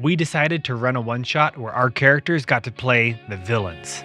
we decided to run a one-shot where our characters got to play the villains.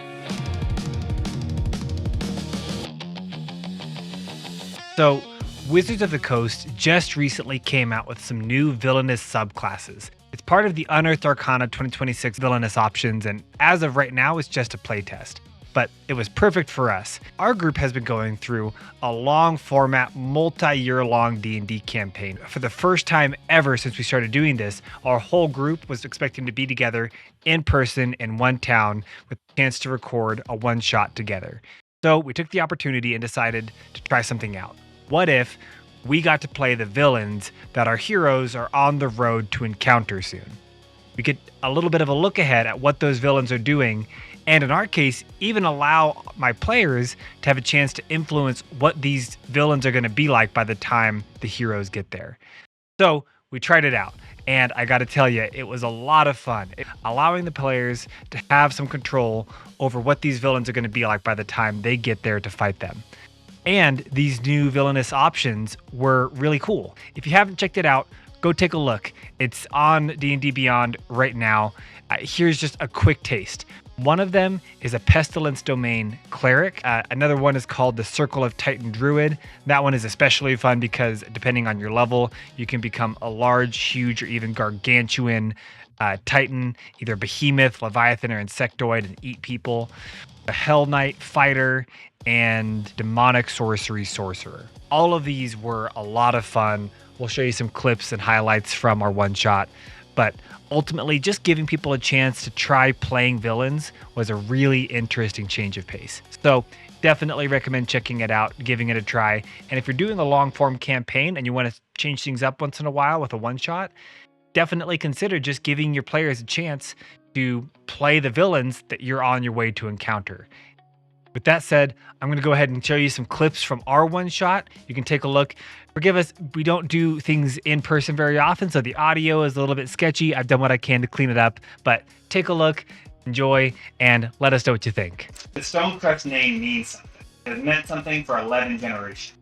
So, Wizards of the Coast just recently came out with some new villainous subclasses. It's part of the Unearthed Arcana 2026 villainous options, and as of right now, it's just a playtest. But it was perfect for us. Our group has been going through a long format, multi-year long D&D campaign. For the first time ever since we started doing this, our whole group was expecting to be together in person in one town with a chance to record a one-shot together. So we took the opportunity and decided to try something out. What if we got to play the villains that our heroes are on the road to encounter soon? We get a little bit of a look ahead at what those villains are doing, and in our case, even allow my players to have a chance to influence what these villains are going to be like by the time the heroes get there. So we tried it out, and I got to tell you, it was a lot of fun, allowing the players to have some control over what these villains are going to be like by the time they get there to fight them. And these new villainous options were really cool. If you haven't checked it out, go take a look. It's on D&D Beyond right now. Here's just a quick taste. One of them is a Pestilence Domain Cleric. Another one is called the Circle of Titan Druid. That one is especially fun because depending on your level, you can become a large, huge, or even gargantuan Titan, either Behemoth, Leviathan, or Insectoid, and eat people. A Hell Knight Fighter, and Demonic Sorcery Sorcerer. All of these were a lot of fun. We'll show you some clips and highlights from our one shot, but ultimately just giving people a chance to try playing villains was a really interesting change of pace. So definitely recommend checking it out, giving it a try. And if you're doing a long form campaign and you want to change things up once in a while with a one shot, definitely consider just giving your players a chance to play the villains that you're on your way to encounter. With that said, I'm going to go ahead and show you some clips from our one shot. You can take a look. Forgive us, we don't do things in person very often, so the audio is a little bit sketchy. I've done what I can to clean it up, but take a look, enjoy, and let us know what you think. The Stonecrest name means something. It has meant something for 11 generations.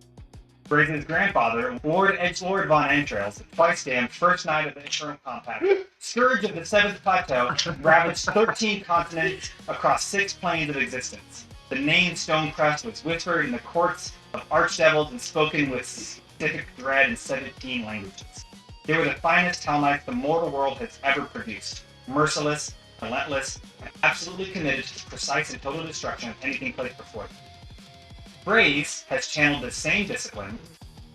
Brazen's grandfather, Lord Edgelord von Entrails, twice damned first knight of the Interim Compact, scourge of the Seventh Plateau, ravaged 13 continents across 6 planes of existence. The name Stonecrest was whispered in the courts of archdevils and spoken with specific dread in 17 languages. They were the finest Hell Knights the mortal world has ever produced, merciless, relentless, and absolutely committed to the precise and total destruction of anything placed before them. Braze has channeled the same discipline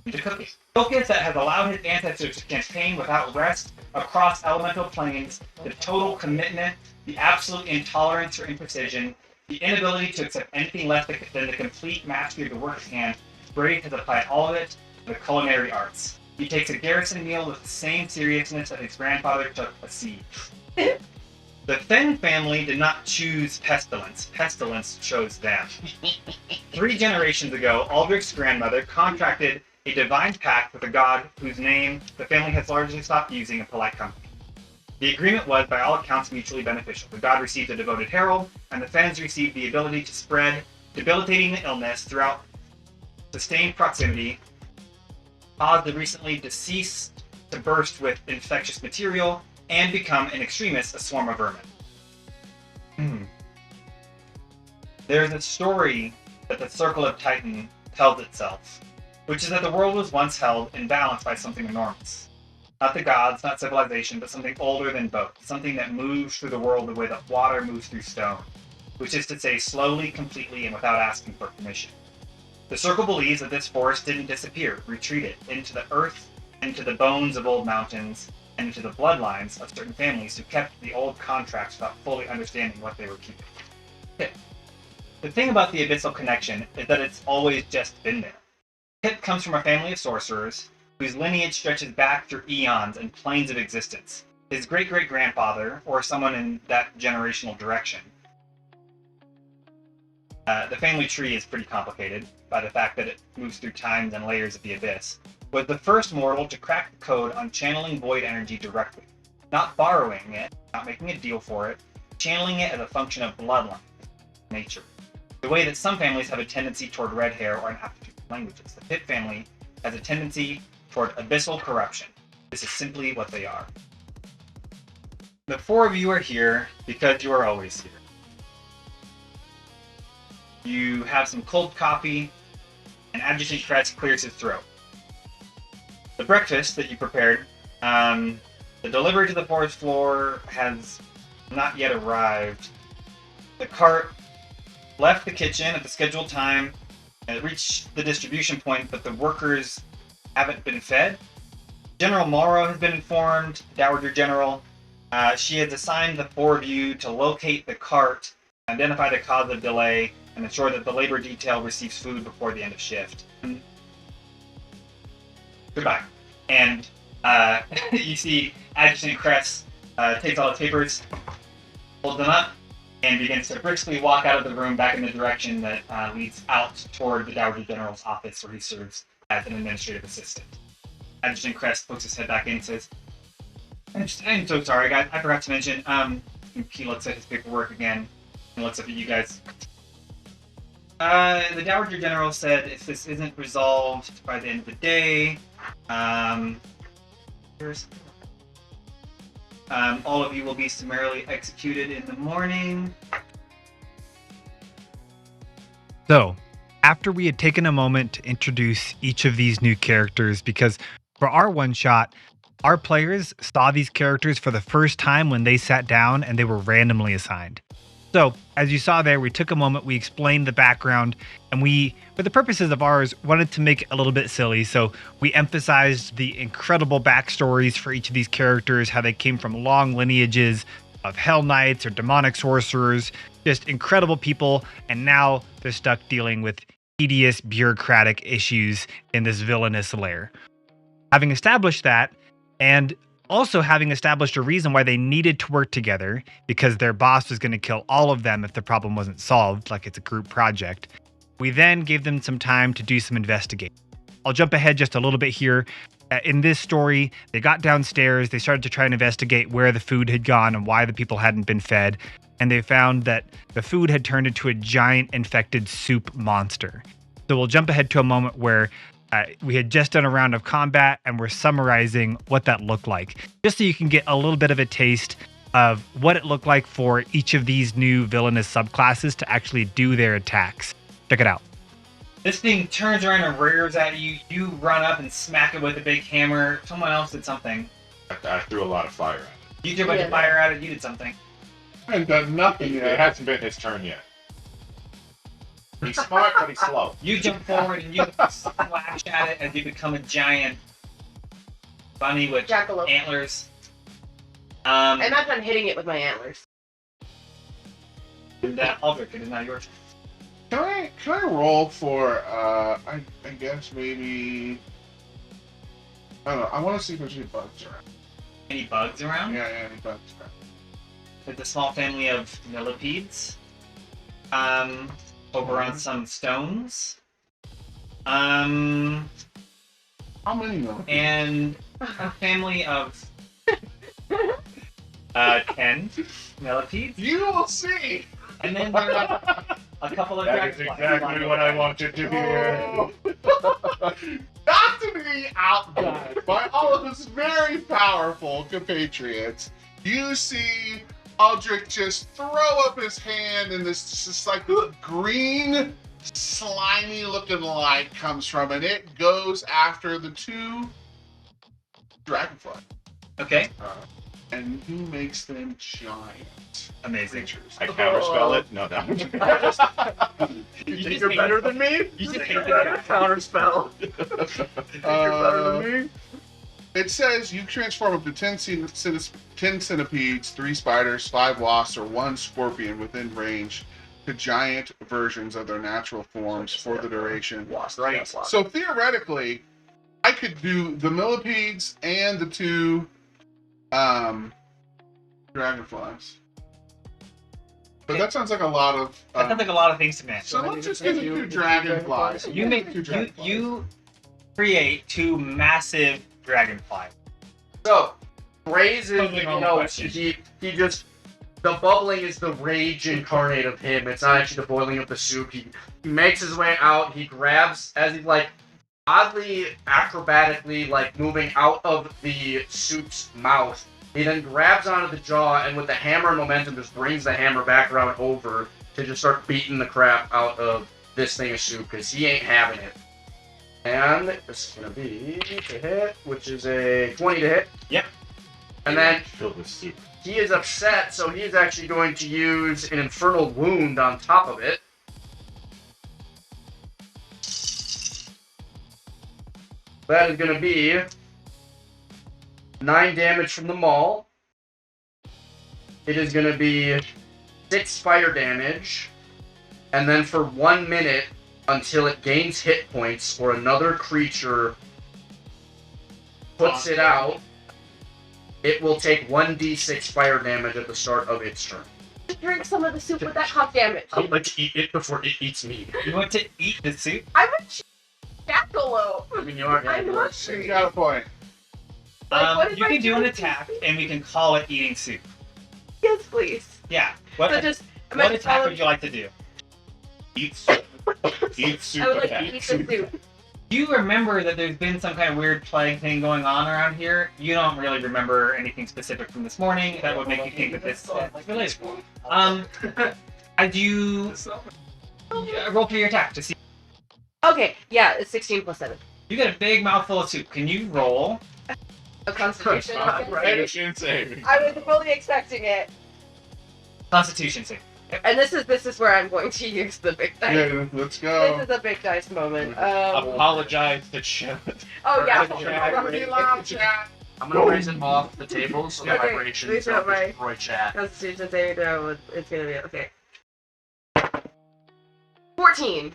into cooking. Focus that has allowed his ancestors to campaign without rest across elemental planes, the total commitment, the absolute intolerance for imprecision, the inability to accept anything less than the complete mastery of the work at hand. Braze has applied all of it to the culinary arts. He takes a garrison meal with the same seriousness that his grandfather took a siege. The Fenn family did not choose pestilence. Pestilence chose them. 3 generations ago, Aldrich's grandmother contracted a divine pact with a god whose name the family has largely stopped using in polite company. The agreement was, by all accounts, mutually beneficial. The god received a devoted herald, and the Fens received the ability to spread debilitating illness throughout sustained proximity, cause the recently deceased to burst with infectious material, and become, in extremis, a swarm of vermin. There's a story that the Circle of Titan tells itself, which is that the world was once held in balance by something enormous. Not the gods, not civilization, but something older than both. Something that moves through the world the way that water moves through stone, which is to say slowly, completely, and without asking for permission. The Circle believes that this force didn't disappear, retreated into the earth, into the bones of old mountains, and into the bloodlines of certain families who kept the old contracts without fully understanding what they were keeping. Pip. The thing about the Abyssal Connection is that it's always just been there. Pip comes from a family of sorcerers whose lineage stretches back through eons and planes of existence. His great-great-grandfather, or someone in that generational direction. The family tree is pretty complicated by the fact that it moves through times and layers of the abyss. Was the first mortal to crack the code on channeling void energy directly. Not borrowing it, not making a deal for it, channeling it as a function of bloodline, nature. The way that some families have a tendency toward red hair or an aptitude for languages. The Pip family has a tendency toward abyssal corruption. This is simply what they are. The four of you are here because you are always here. You have some cold coffee, and Adjutant Crest clears his throat. The breakfast that you prepared, the delivery to the forest floor has not yet arrived. The cart left the kitchen at the scheduled time, and it reached the distribution point, but the workers haven't been fed. General Morrow has been informed, Dowager General. She has assigned the four of you to locate the cart, identify the cause of delay, and ensure that the labor detail receives food before the end of shift. Goodbye. And you see Adjutant Crest takes all the papers, holds them up, and begins to briskly walk out of the room back in the direction that leads out toward the Dowager General's office, where he serves as an administrative assistant. Adjutant Crest pokes his head back in and says, I'm so sorry, guys. I forgot to mention. He looks at his paperwork again and looks up at you guys. The Dowager General said if this isn't resolved by the end of the day, all of you will be summarily executed in the morning. So, after we had taken a moment to introduce each of these new characters, because for our one-shot, our players saw these characters for the first time when they sat down and they were randomly assigned. So, as you saw there, we took a moment, we explained the background, and we, for the purposes of ours, wanted to make it a little bit silly. So we emphasized the incredible backstories for each of these characters, how they came from long lineages of Hell Knights or demonic sorcerers, just incredible people, and now they're stuck dealing with tedious bureaucratic issues in this villainous lair. Having established that, and also having established a reason why they needed to work together, because their boss was going to kill all of them if the problem wasn't solved, like it's a group project, we then gave them some time to do some investigating. I'll jump ahead just a little bit here. In this story, they got downstairs, they started to try and investigate where the food had gone and why the people hadn't been fed, and they found that the food had turned into a giant infected soup monster. So we'll jump ahead to a moment where we had just done a round of combat and we're summarizing what that looked like, just so you can get a little bit of a taste of what it looked like for each of these new villainous subclasses to actually do their attacks. Check it out. This thing turns around and rears at you. You run up and smack it with a big hammer. Someone else did something. I threw a lot of fire at it. You threw a bunch of fire at it. You did something. I haven't done nothing It yet. hasn't been his turn yet. He's smart, but he's slow. You jump forward and you slash at it as you become a giant bunny with Jackalope. antlers. I'm not done hitting it with my antlers. Aldrich, it is now yours. Can I roll for I guess maybe I don't know. I want to see if there's any bugs around. Any bugs around? Yeah, any bugs around. It's a small family of millipedes. Over on some stones. How many millipedes? And a family of 10 millipedes. You will see. And then there are a couple of That is dragonflies. exactly what I wanted to hear. Not to be outdone by all of his very powerful compatriots, you see Aldrich just throw up his hand and this just like this green, slimy looking light comes from it. It goes after the two dragonflies. Okay. And he makes them giant Amazing. creatures. I counterspell it. No, no. You think you're better than me? You just You're hate better it. counterspell. You think you're better than me? It says you transform up to 10 centipedes, 3 spiders, 5 wasps, or 1 scorpion within range to giant versions of their natural forms for the duration. Right. So theoretically, I could do the millipedes and the 2 dragonflies. But that sounds like a lot of. That sounds like a lot of things to manage. So let's just get the 2 dragonflies. You make you create 2 massive dragonflies. So, Braze is, Totally wrong question. he just, the bubbling is the rage incarnate of him. It's not actually the boiling of the soup. He makes his way out, he grabs, as he's like, oddly acrobatically, like, moving out of the soup's mouth, He then grabs onto the jaw and with the hammer and momentum just brings the hammer back around over to just start beating the crap out of this thing of soup because he ain't having it. And this is going to be to hit, which is a 20 to hit. Yep. And then Filled with soup. he is upset, so he is actually going to use an infernal wound on top of it. That is going to be 9 damage from the maul. It is going to be 6 fire damage. And then for 1 minute, until it gains hit points or another creature puts it out, it will take 1d6 fire damage at the start of its turn. Drink some of the soup with that hot damage. I would like to eat it before it eats me. You want to eat the soup? I'm a jackalope. I mean, you are. I'm She's hungry. got a point. Like, what if You I can do an do- attack, and we can call it eating soup. Yes, please. Yeah. What, So just what attack would you like to do? Eat soup. Eat soup. I would like attack. to eat the soup. Do you remember that there's been some kind of weird plague thing going on around here? You don't really remember anything specific from this morning that would make you think that this is related. Do you roll for your attack to see? Okay, yeah, it's 16 plus 7. You get a big mouthful of soup. Can you roll? A constitution. Constitution saving. I was fully expecting it. Constitution save. And this is where I'm going to use the big dice. Yeah, let's go. This is a big dice moment. Apologize to Chet. Oh yeah. I'm gonna raise it off the table so the Okay, vibrations please don't don't worry. destroy chat. Constitution saving throw. It's gonna be okay. 14.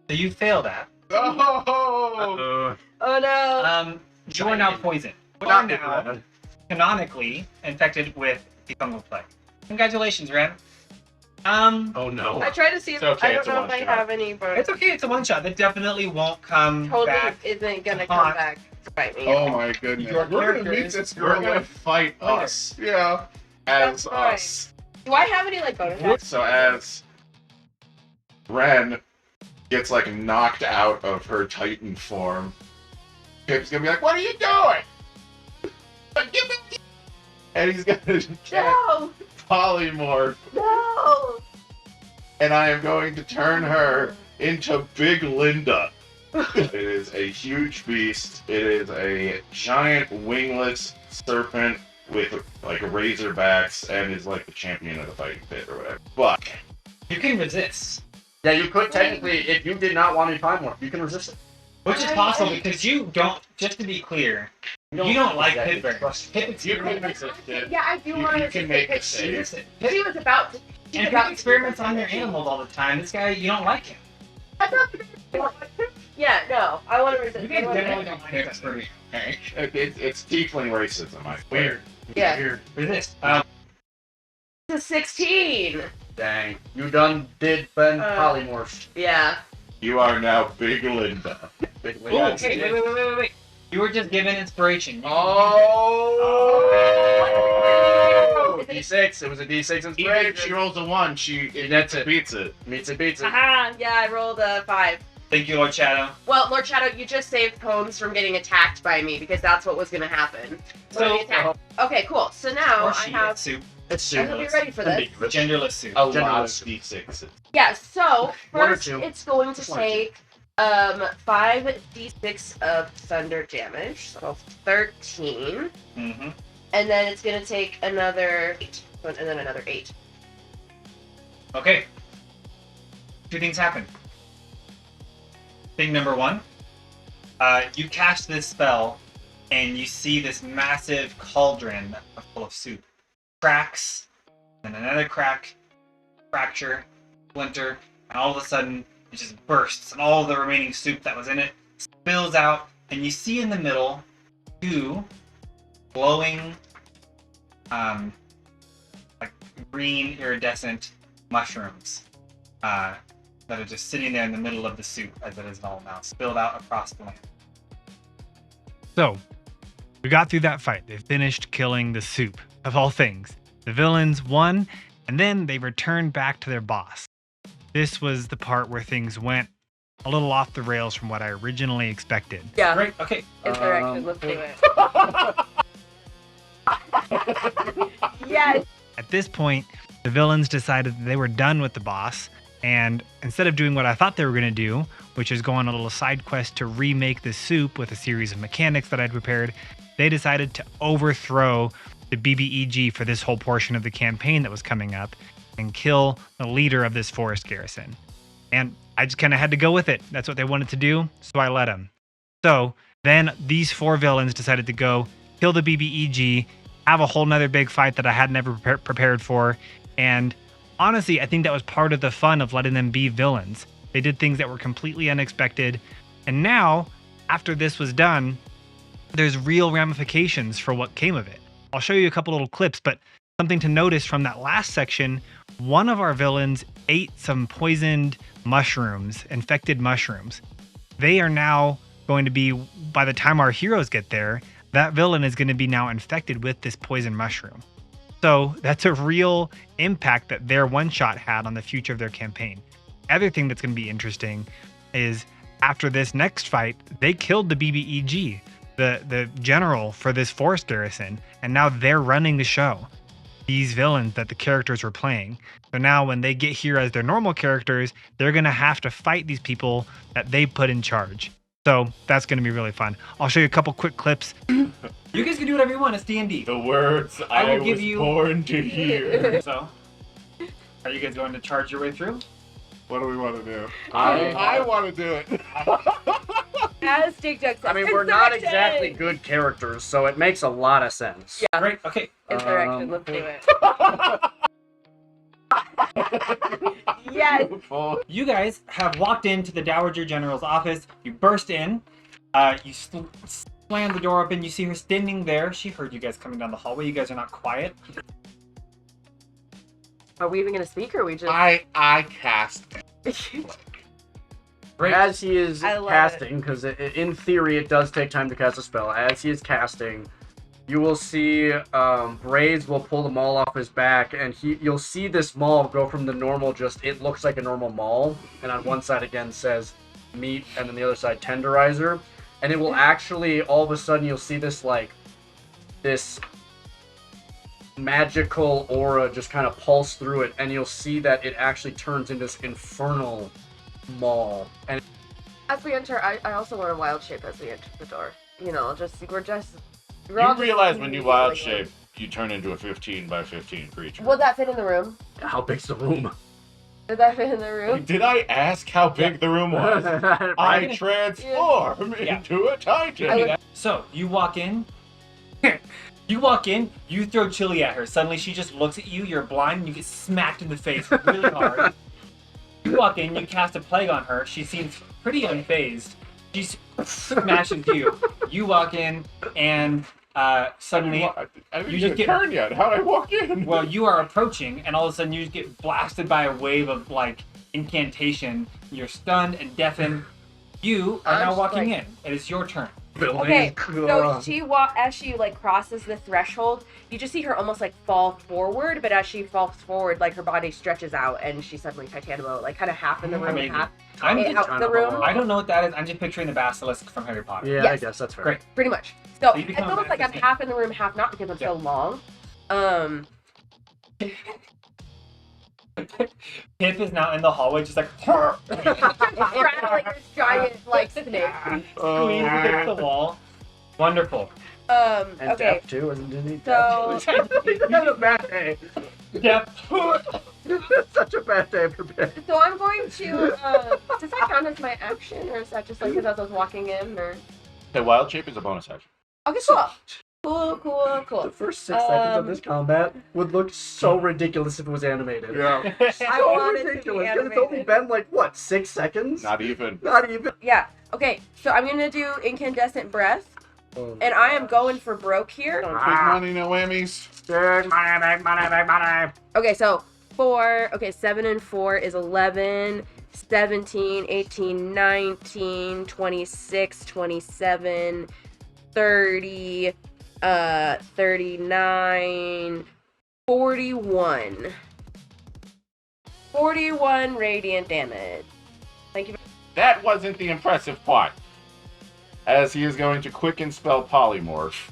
So you failed that. Oh! Oh no. You are now poisoned. You are now canonically infected with the fungal plague. Congratulations, Ren. Oh no. I tried to see if It's okay, I don't it's a know if I one-shot. have any, but It's okay. It's a one shot. That definitely won't come totally back. isn't gonna come Haunt. back to bite me. Oh my goodness. Your We're gonna character meet is- this We're girl. gonna fight Later. us Yeah. as That's fine. us. Do I have any like bonus actions? So as Ren gets like knocked out of her Titan form, Pip's gonna be like, "What are you doing?" Give me. And he's gonna cast No! polymorph, No! and I am going to turn her into Big Linda. It is a huge beast. It is a giant wingless serpent with like razorbacks and is like the champion of the fighting pit or whatever. But You can resist, Yeah, you could technically, if you did not want to time warp, you can resist it. which is possible because you don't. Just to be clear, you don't like Pip very much. Pip you can experiments. resist it. Yeah, I do You- want you to can make a She save. was about to. She was And about Pip experiments on your animals all the time. This guy, you don't like him. Yeah, no. I want to resist. You guys I wanna- generally don't like Pip for me. It's tiefling racism. I swear. Weird. Yeah. Weird. Resist. It's a 16. Dang. You done did been Uh, polymorphed. Yeah. You are now Big Linda. Big Ooh, Linda. okay, wait. You were just given inspiration. Oh! D6. It was a D6 Even if she inspiration. rolls a 1, she That's it. beats it. Meets it, beats it. Haha, yeah, I rolled a 5. Thank you, Lord Shadow. Well, Lord Shadow, you just saved Combs from getting attacked by me because that's what was going to happen. So, Okay, cool. So now or I she have. eats soup. It's I hope you're ready for this. Genderless soup. A lot of Generous. D6s. Yeah, so One or first two. it's going to Just one or two. take 5d6 of thunder damage, so 13. Mm-hmm. And then it's going to take another 8. And then another 8. Okay. Two things happen. Thing number one, you cast this spell, and you see this massive cauldron full of soup. Cracks, and another crack, fracture, splinter, and all of a sudden, it just bursts, and all the remaining soup that was in it spills out, and you see in the middle 2 glowing, like green iridescent mushrooms that are just sitting there in the middle of the soup as it is all now spilled out across the land. So, we got through that fight. They finished killing the soup, of all things. The villains won, and then they returned back to their boss. This was the part where things went a little off the rails from what I originally expected. Yeah. Great. Okay. Interaction, let's do it. Yes. At this point, the villains decided that they were done with the boss, and instead of doing what I thought they were going to do, which is go on a little side quest to remake the soup with a series of mechanics that I'd prepared, they decided to overthrow the BBEG for this whole portion of the campaign that was coming up and kill the leader of this forest garrison. And I just kind of had to go with it. That's what they wanted to do, so I let them. So then these 4 villains decided to go kill the BBEG, have a whole nother big fight that I had never prepared for. And honestly, I think that was part of the fun of letting them be villains. They did things that were completely unexpected. And now, after this was done, there's real ramifications for what came of it. I'll show you a couple little clips, but something to notice from that last section, one of our villains ate some poisoned mushrooms, infected mushrooms. They are now going to be, by the time our heroes get there, that villain is going to be now infected with this poison mushroom. So that's a real impact that their one-shot had on the future of their campaign. Other thing that's going to be interesting is after this next fight, they killed the BBEG, the general for this forest garrison, and now they're running the show. These villains that the characters were playing. So now when they get here as their normal characters, they're going to have to fight these people that they put in charge. So that's going to be really fun. I'll show you a couple quick clips. You guys can do whatever you want. It's D&D. The words I will I give was you- born to hear. So, are you guys going to charge your way through? What do we want to do? I- I want to do it. As Dick Duck said, I mean, we're not insurrection! exactly good characters, so it makes a lot of sense. Yeah. Great. Okay. Insurrection, let's do it. Yes. You guys have walked into the Dowager General's office. You burst in. You slam the door open. You see her standing there. She heard you guys coming down the hallway. You guys are not quiet. Are we even gonna speak, or are we just? I cast. Great. As he is I love casting, because in theory it does take time to cast a spell, as he is casting, you will see Braze will pull the maul off his back, and you'll see this maul go from the normal, just it looks like a normal maul, and on one side again says meat, and then the other side tenderizer, and it will actually, all of a sudden you'll see this this magical aura just kind of pulse through it, and you'll see that it actually turns into this infernal maul, and As we enter, I also want a wild shape as we enter the door. You know, we're You all realize just when you wild feeling it. shape, you turn into a 15 by 15 creature. Will that fit in the room? how big's the room? Did that fit in the room? Did I ask how big the room was? I transform into a titan. So you walk in. You throw chili at her. Suddenly she just looks at you. You're blind and you get smacked in the face really hard. You walk in, you cast a plague on her. She seems pretty unfazed. She smashes you. You walk in and suddenly, I didn't you even just get- turn yet. How'd I walk in? well, you are approaching and all of a sudden you just get blasted by a wave of like incantation. You're stunned and deafened. You are I'm now just walking like- in. It is your turn. Okay, so as she crosses the threshold, you just see her almost like fall forward, but as she falls forward, like her body stretches out and she's suddenly Titanoboa, like kind of half in the room, Amazing. half I'm out the room. I don't know what that is. I'm just picturing the basilisk from Harry Potter. Yeah, Yes. I guess that's fair. Great. Pretty much. So you it's become almost like I'm Manifesting. half in the room, half not because I'm so long. Pip is now in the hallway, just like Straddling this giant like snake. squeezed against the wall. Wonderful. And Okay. deaf too, isn't he? So- He's had a bad day. Yep. Such a bad day for Ben. So I'm going to. Does that count as my action, or is that just like because I was walking in? Or The wild shape is a bonus action. okay, cool. The first 6 seconds of this combat would look so ridiculous if it was animated. Yeah. I So want it to be ridiculous. Because it's only animated. been like, what, 6 seconds? Not even. Not even. Yeah. Okay. So I'm gonna do incandescent breath, and I am going for broke here. Big money, no whammies. Big money. Okay, so 7 and 4 is 11, 17, 18, 19, 26, 27, 30, 39, 41. 41 radiant damage. Thank you. That wasn't the impressive part. As he is going to quicken spell polymorph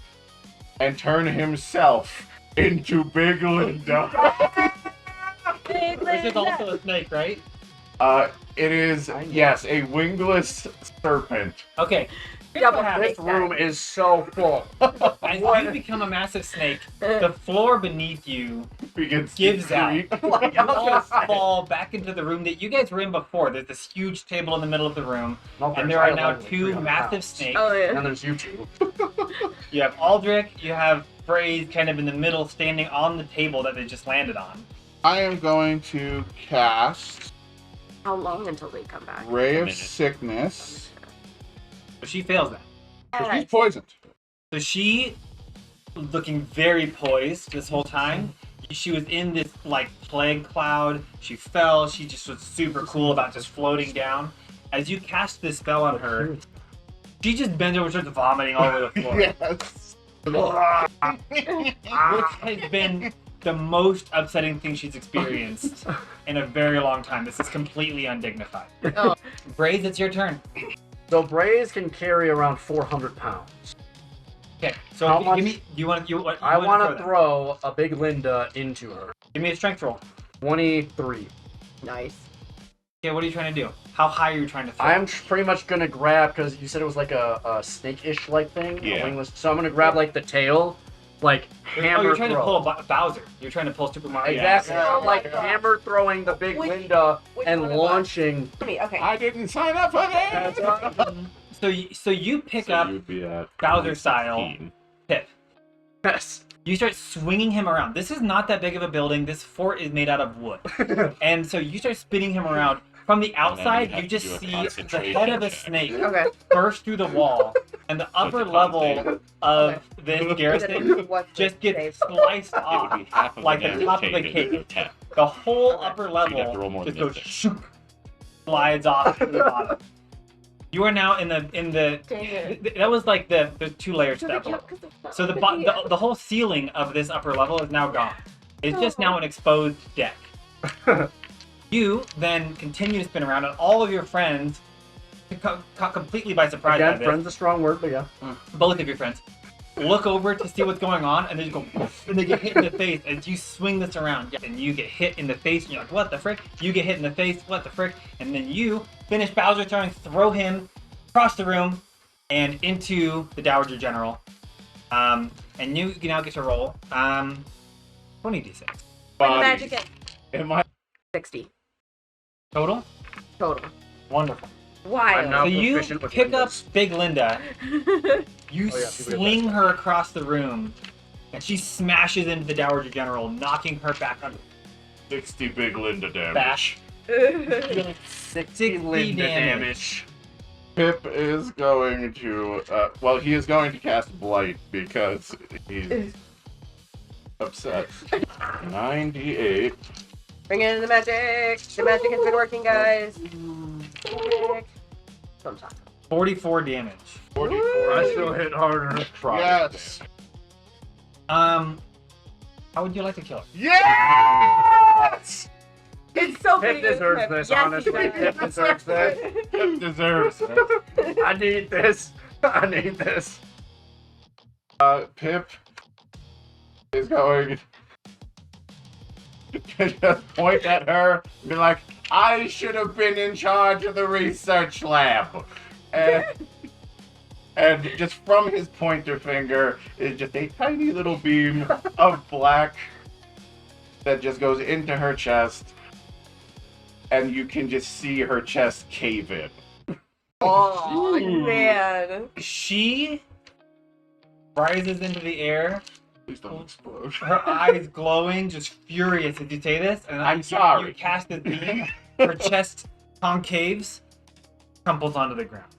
and turn himself into Big Linda. Big This is Linda. also a snake, right? It is, yes, a wingless serpent. Okay. Double This snake room guy. is so full. As you become a massive snake, the floor beneath you Begins to gives out. creak. You all fall back into the room that you guys were in before. There's this huge table in the middle of the room, and there are now two massive snakes. Oh, And yeah. then there's you two. You have Aldrich, you have Braze kind of in the middle, standing on the table that they just landed on. I am going to cast How long until they come back? Ray of minute. Sickness. So she fails that. Because he's poisoned. So she, looking very poised this whole time, she was in this like plague cloud. She fell. She just was super cool about just floating down. As you cast this spell on her, she just bends over, starts vomiting all over the floor, Yes. which has been the most upsetting thing she's experienced in a very long time. This is completely undignified. Oh. Braze, it's your turn. So Braze can carry around 400 pounds. Okay, so How give much- me. You want you? What, you I want to that? throw a big Linda into her. Give me a strength roll. 23. Nice. Okay, what are you trying to do? How high are you trying to throw? I'm pretty much gonna grab, because you said it was like a snake-ish like thing. Yeah. A wingless. So I'm gonna grab like the tail, like hammer Oh, you're trying throw. to pull a Bowser. You're trying to pull Super Mario. Exactly. Yeah. I'm like Oh my God. hammer throwing the big Which- Linda which and one of us? launching. Me, okay. I didn't sign up for that. So you pick up you'd be at Bowser style 16. Pip. Yes. You start swinging him around. This is not that big of a building. This fort is made out of wood. And so you start spinning him around. From the outside, have you to just do a see the concentration head of a check. snake Okay. burst through the wall, and the upper it's a level con of this garrison What's the just gets save? sliced It would off. be half of Like the the top of a damage cake. taken of 10. The whole Okay. upper So you'd have to roll level more just than goes this. shoop, slides off to the bottom. You are now in the Dang it. that was like the two layers to So the they upper level. jump 'cause it's So not the whole ceiling of this upper level is now gone. It's just now an exposed deck. You then continue to spin around, and all of your friends, caught completely by surprise by Again, this, friend's a strong word, but yeah. both of your friends, look over to see what's going on, and they just go, and they get hit in the face as you swing this around, and you get hit in the face, and you're like, what the frick? You get hit in the face, what the frick? And then you finish Bowser turn, throw him across the room and into the Dowager General. And you now get to roll 20d6 Bring the Bodies. magic in. Am I 60 total. total. Wonderful. I'm now So you proficient with pick up Windows. Big Linda, you Oh, yeah, people get sling that. her across the room, and she smashes into the Dowager General, knocking her back on 60 Big Linda damage? bash. 60 Linda damage. Pip is going to, well, he is going to cast Blight because he's upset. 98. Bring in the magic. The magic has been working, guys. Magic. Sometime. 44 damage. 44. I still hit harder. Yes. How would you like to kill her? Yes! It's so Pip pretty. deserves Pip. this, Yes, honestly. he does. Pip deserves this. Pip deserves it. I need this. I need this. Pip is going to just point at her and be like, I should have been in charge of the research lab. And just from his pointer finger is just a tiny little beam of black that just goes into her chest. And you can just see her chest cave in. Oh, man. She rises into the air, Please don't explode. her eyes glowing, just furious as you say this, and I'm you sorry. cast this beam, her chest concaves, crumples onto the ground.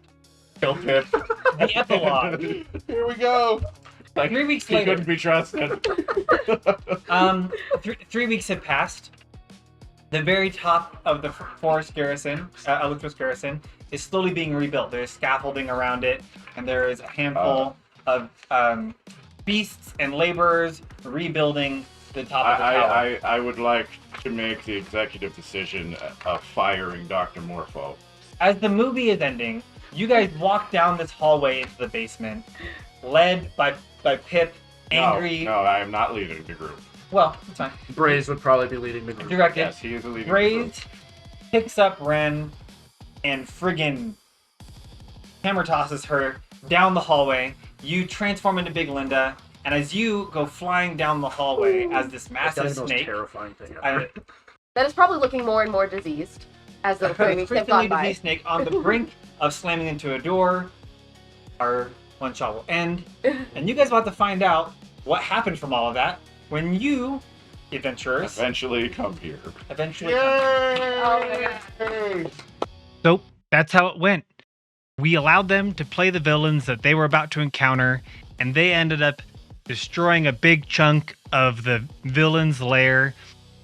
Kill Pip. The epilogue. Here we go. Like, 3 weeks he later. couldn't be trusted. 3 weeks have passed. The very top of the forest garrison, Electros garrison, is slowly being rebuilt. There's scaffolding around it, and there is a handful of beasts and laborers rebuilding the top of the tower. I would like to make the executive decision of firing Dr. Morpho. As the movie is ending, you guys walk down this hallway into the basement, led by Pip angry. No, I am not leading the group. Well, it's fine. Braze would probably be leading the group. Directed. Yes, he is the leading the group. Braze picks up Ren and friggin' hammer tosses her down the hallway. You transform into Big Linda, and as you go flying down the hallway as this That's massive the most snake, terrifying thing I- ever. That is probably looking more and more diseased as the weeks have gone freakingly by. diseased snake on the brink of slamming into a door, our one shot will end, and you guys will have to find out what happened from all of that when you, the adventurers, Eventually come here. eventually. Yay! So that's how it went. We allowed them to play the villains that they were about to encounter, and they ended up destroying a big chunk of the villain's lair,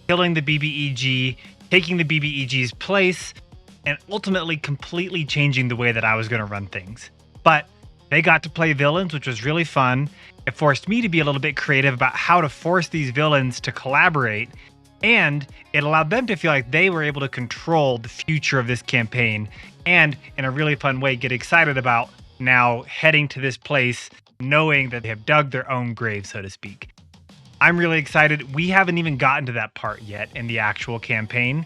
killing the BBEG, taking the BBEG's place, and ultimately completely changing the way that I was going to run things. But they got to play villains, which was really fun. It forced me to be a little bit creative about how to force these villains to collaborate, and it allowed them to feel like they were able to control the future of this campaign, and in a really fun way, get excited about now heading to this place, knowing that they have dug their own grave, so to speak. I'm really excited. We haven't even gotten to that part yet in the actual campaign,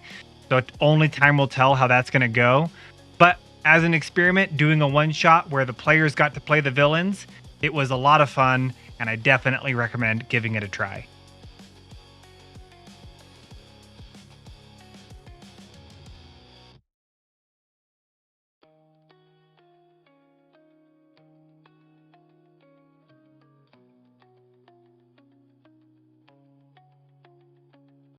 so only time will tell how that's going to go. But as an experiment, doing a one-shot where the players got to play the villains, it was a lot of fun, and I definitely recommend giving it a try.